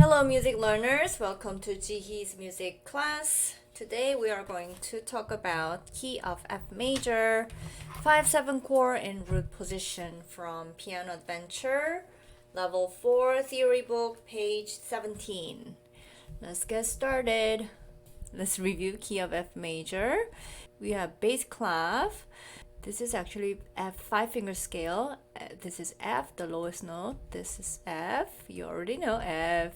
Hello music learners, welcome to Jihee's music class. Today we are going to talk about key of F major, 5-7 chord in root position from Piano Adventure, level 4 theory book, page 17. Let's get started. Let's review key of F major. We have bass clef. This is actually F 5-finger scale. This is F, the lowest note. This is F. You already know F,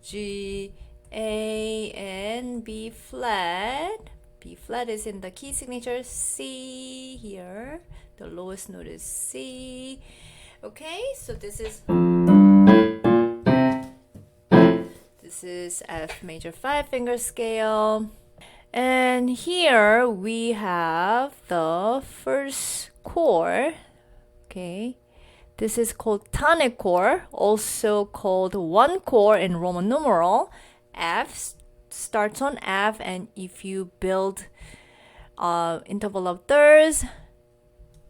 G, A, and B flat. B flat is in the key signature C here. The lowest note is C. Okay, so this is F major 5-finger scale. And here we have the first chord. Okay, this is called tonic chord, also called one chord in Roman numeral. F starts on F, and if you build interval of thirds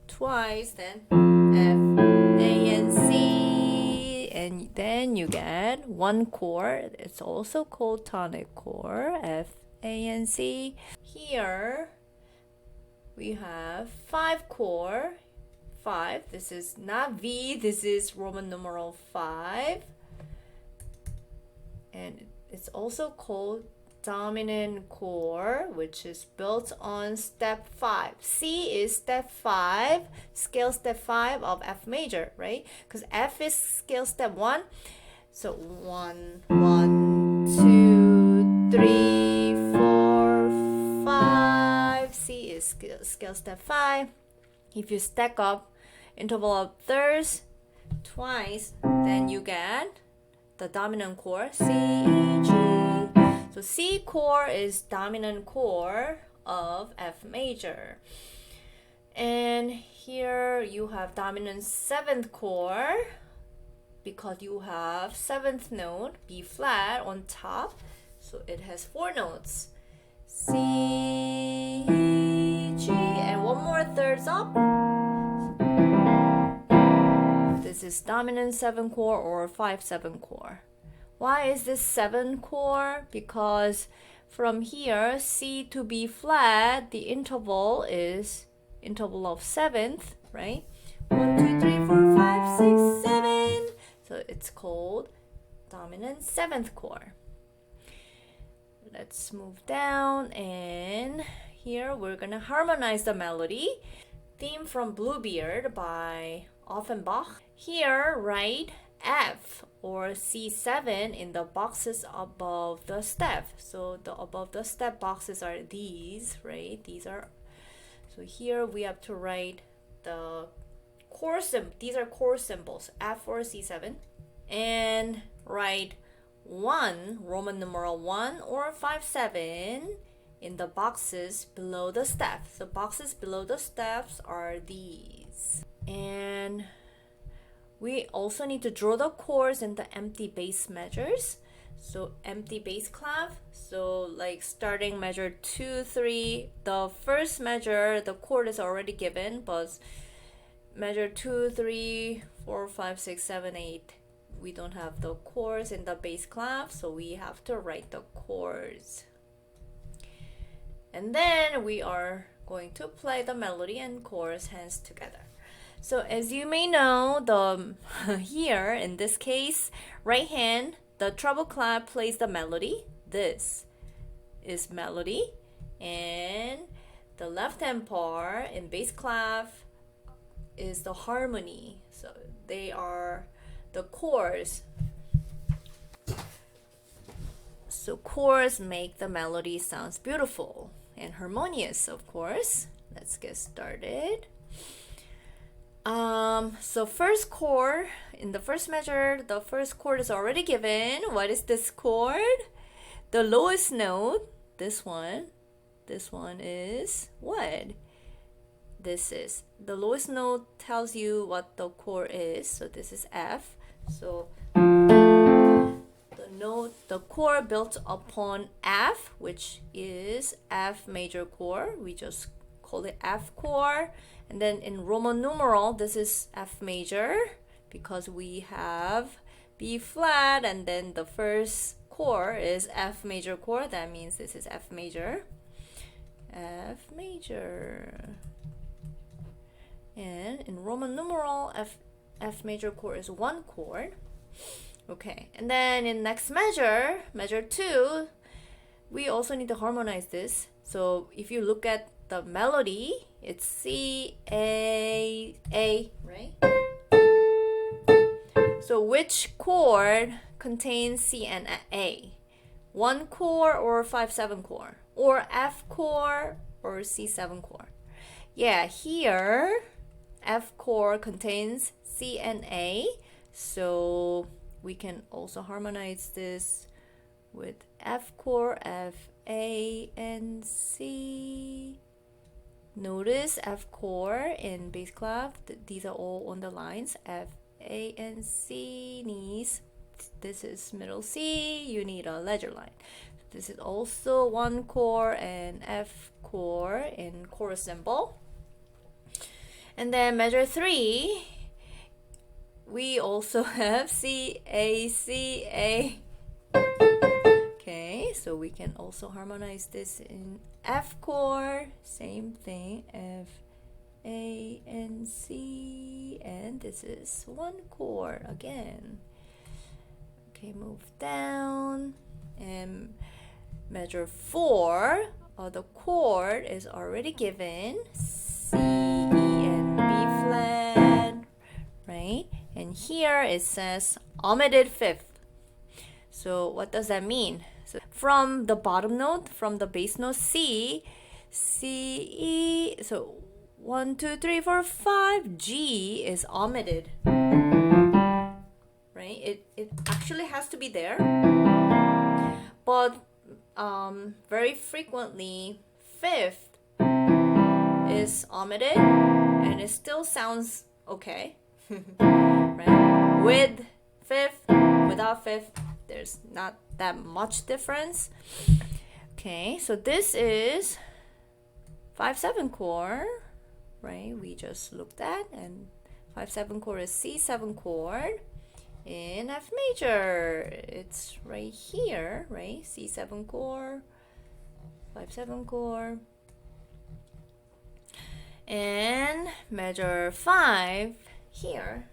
twice, then F, A, and C, and then you get one chord. It's also called tonic chord, F, A, and C. Here we have 5 chord. 5. This is not V, this is Roman numeral 5. And it's also called dominant chord, which is built on step 5. C is step 5, scale step 5 of F major, right? Because F is scale step 1. So 1, 1, 2, 3, 4, 5. C is scale step 5. If you stack up interval of thirds twice, then you get the dominant chord C, E, G. So C chord is dominant chord of F major. And here you have dominant 7th chord because you have 7th note B flat on top. So it has 4 notes. C, E, G, and one more thirds up. This is dominant 7 chord or 5-7 chord. Why is this 7 chord? Because from here, C to B flat, the interval is interval of 7th, right? 1, 2, 3, 4, 5, 6, 7. So it's called dominant 7th chord. Let's move down, and here we're gonna harmonize the melody. Theme from Bluebeard by Offenbach. Here, write F or C7 in the boxes above the step. So the above the step boxes are these, right? These are, so here we have to write the chord symbol. These are chord symbols, F or C7, and write 1, Roman numeral 1 or 5-7 in the boxes below the steps. The boxes below the steps are these. And we also need to draw the chords in the empty bass measures. So empty bass clef. So like starting measure 2, 3, the first measure, the chord is already given, but measure 2, 3, 4, 5, 6, 7, 8, we don't have the chords in the bass clef, so we have to write the chords. And then we are going to play the melody and chorus hands together. So as you may know, here in this case, right hand, the treble clef plays the melody. This is melody. And the left hand part in bass clef is the harmony. So they are the chords. So chords make the melody sounds beautiful and harmonious, of course. Let's get started. So first chord, in the first measure, the first chord is already given. What is this chord? The lowest note, this one is what? This is, the lowest note tells you what the chord is. So this is F. So the chord built upon F, which is F major chord. We just call it F chord. And then in Roman numeral, this is F major because we have B flat, and then the first chord is F major chord. That means this is F major. F major. And in Roman numeral, F major chord is one chord. Okay, and then in next measure, measure 2, we also need to harmonize this. So if you look at the melody, it's C, A, right? So which chord contains C and A? 1 chord or 5/7 chord? Or F chord or C7 chord? Yeah, here F chord contains C and A, so we can also harmonize this with F chord, F, A, and C. Notice F chord in bass clef, these are all on the lines. F, A, and C needs, this is middle C, you need a ledger line. This is also 1 chord and F chord in chorus symbol. And then measure 3, we also have C, A, C, A. Okay, so we can also harmonize this in F chord, same thing, F, A, and C, and this is 1 chord again. Okay, move down, and measure 4, the chord is already given, C, E, and B flat, right? And here it says omitted fifth. So what does that mean? So from the bottom note, from the bass note C, E, so 1, 2, 3, 4, 5, G is omitted, right? It actually has to be there, but very frequently fifth is omitted and it still sounds okay. Right? With fifth, without fifth, there's not that much difference. Okay, so this is 5/7 chord, right? We just looked at, and 5/7 chord is C7 chord in F major. It's right here, right? C7 chord, 5/7 chord. And measure 5 here.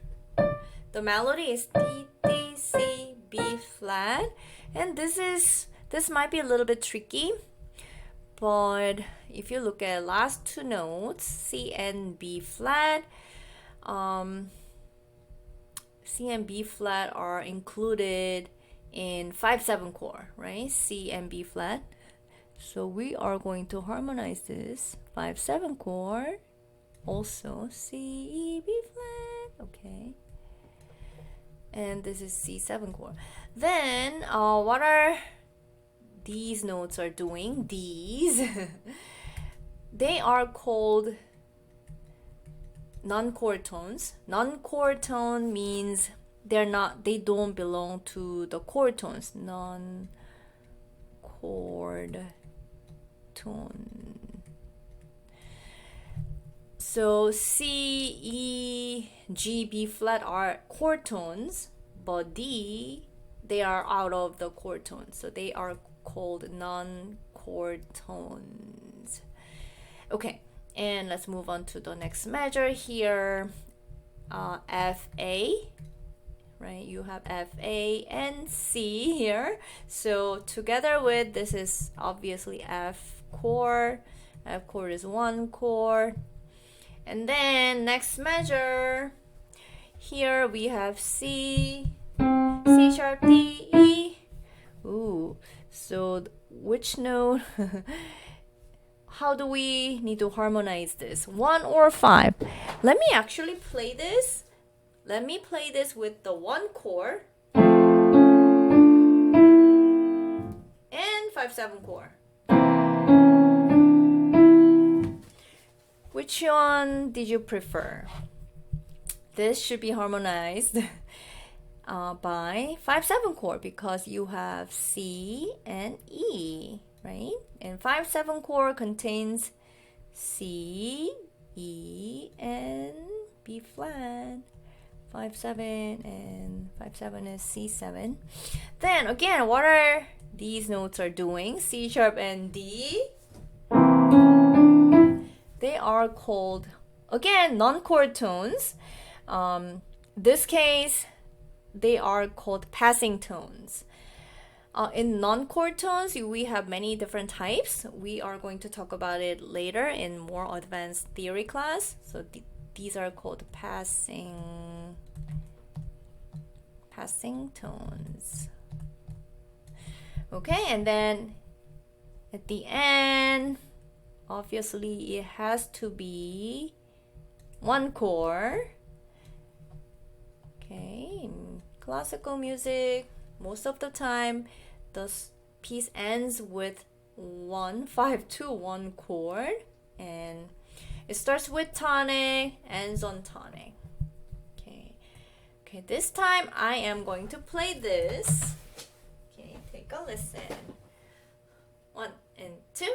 The melody is D, D, C, B flat, and this might be a little bit tricky, but if you look at last two notes, C and B flat, C and B flat are included in 5/7 chord, right? C and B flat. So we are going to harmonize this 5/7 chord, also C, E, B flat, okay. And this is C7 chord. Then what are these notes are doing? These they are called non-chord tones. Non-chord tone means they don't belong to the chord tones. Non-chord tone. So C, E, G, B flat are chord tones, but D, they are out of the chord tones, so they are called non-chord tones. Okay, and let's move on to the next measure here. F, A, right? You have F, A, and C here. So together with, this is obviously F chord. F chord is 1 chord. And then next measure, here we have C, C sharp, D, E. Ooh, so which note? How do we need to harmonize this? 1 or 5? Let me actually play this. Let me play this with the 1 chord and 5/7 chord. Which one did you prefer? This should be harmonized by 5/7 chord because you have C and E, right? And 5/7 chord contains C, E, and B flat. 5/7, and 5/7 is C7. Then again, what are these notes are doing? C sharp and D. They are called, again, non-chord tones. This case, they are called passing tones. In non-chord tones, we have many different types. We are going to talk about it later in more advanced theory class. So these are called passing tones. Okay, and then at the end, obviously it has to be one chord. Okay, in classical music, most of the time the piece ends with 1-5-2-1 chord, and it starts with tonic, ends on tonic. Okay, this time I am going to play this. Okay, take a listen. 1 and 2.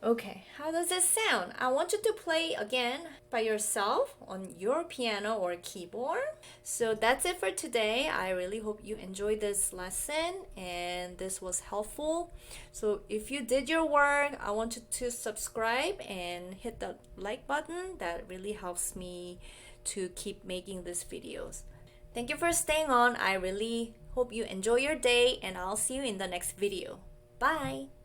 Okay, how does it sound? I want you to play again by yourself on your piano or keyboard. So that's it for today. I really hope you enjoyed this lesson and this was helpful. So if you did your work, I want you to subscribe and hit the like button. That really helps me to keep making these videos. Thank you for staying on. I really hope you enjoy your day, and I'll see you in the next video. Bye!